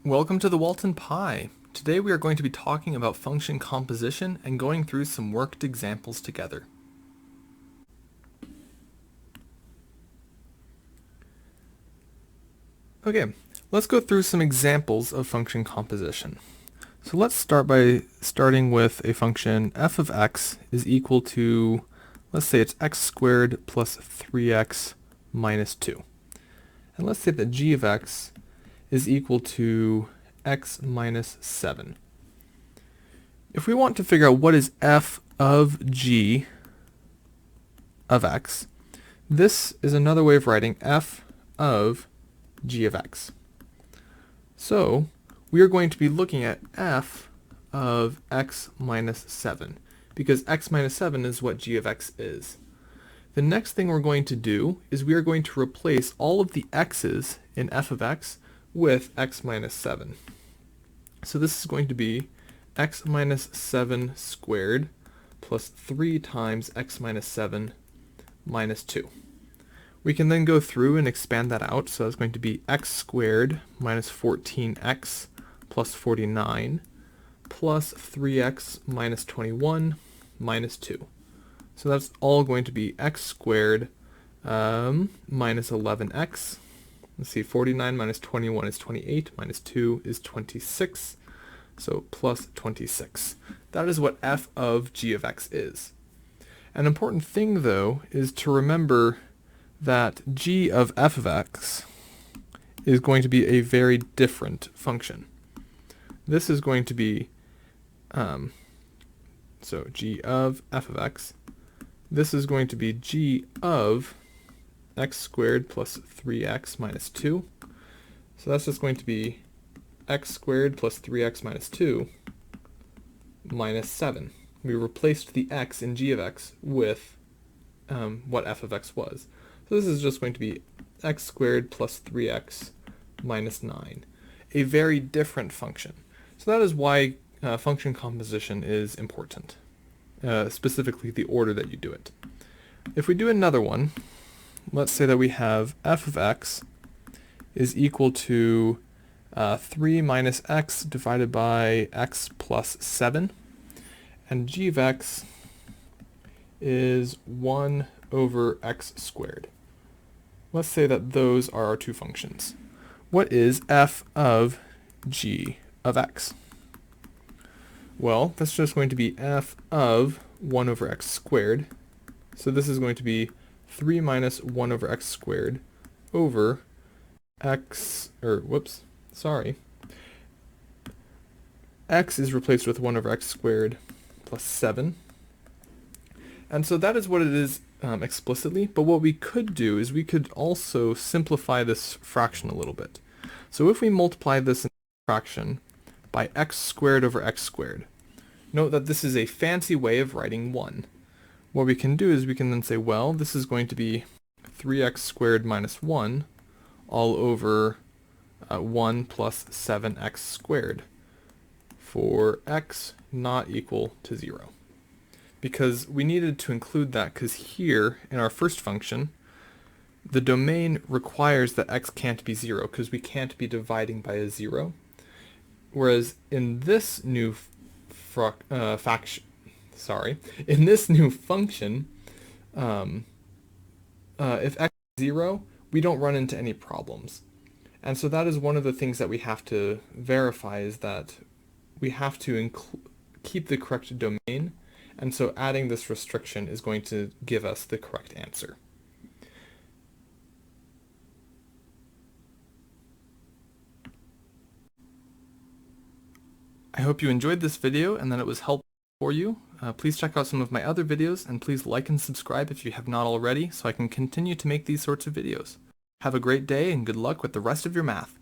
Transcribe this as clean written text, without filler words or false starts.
Welcome to the Walton Pi. Today we are going to be talking about function composition and going through some worked examples together. Okay, let's go through some examples of function composition. So let's start by starting with a function f of x is equal to, let's say it's x squared plus 3x minus 2. And let's say that g of x is equal to x minus 7. If we want to figure out what is f of g of x, this is another way of writing f of g of x. So we are going to be looking at f of x minus 7, because x minus 7 is what g of x is. The next thing we're going to do is we are going to replace all of the x's in f of x with x minus 7. So this is going to be x minus 7 squared plus 3 times x minus 7 minus 2. We can then go through and expand that out, so that's going to be x squared minus 14x plus 49 plus 3x minus 21 minus 2. So that's all going to be x squared minus 11x. Let's see, 49 minus 21 is 28, minus 2 is 26, so plus 26. That is what f of g of x is. An important thing, though, is to remember that g of f of x is going to be a very different function. This is going to be, so g of f of x, this is going to be g of x squared plus 3x minus 2. So that's just going to be x squared plus 3x minus 2 minus 7. We replaced the x in g of x with what f of x was. So this is just going to be x squared plus 3x minus 9. A very different function. So that is why function composition is important, specifically the order that you do it. If we do another one, let's say that we have f of x is equal to 3 minus x divided by x plus 7, and g of x is 1 over x squared. Let's say that those are our two functions. What is f of g of x? Well, that's just going to be f of 1 over x squared. So this is going to be 3 minus 1 over x squared over x, x is replaced with 1 over x squared plus 7. And so that is what it is explicitly, but what we could do is we could also simplify this fraction a little bit. So if we multiply this fraction by x squared over x squared, note that this is a fancy way of writing 1. What we can do is we can then say, well, this is going to be 3x squared minus 1 all over 1 plus 7x squared for x not equal to 0. Because we needed to include that because here in our first function, the domain requires that x can't be 0 because we can't be dividing by a 0. Whereas in this new in this new function, if x is 0, we don't run into any problems. And so that is one of the things that we have to verify, is that we have to keep the correct domain, and so adding this restriction is going to give us the correct answer. I hope you enjoyed this video and that it was helpful for you. Please check out some of my other videos, and please like and subscribe if you have not already, so I can continue to make these sorts of videos. Have a great day and good luck with the rest of your math.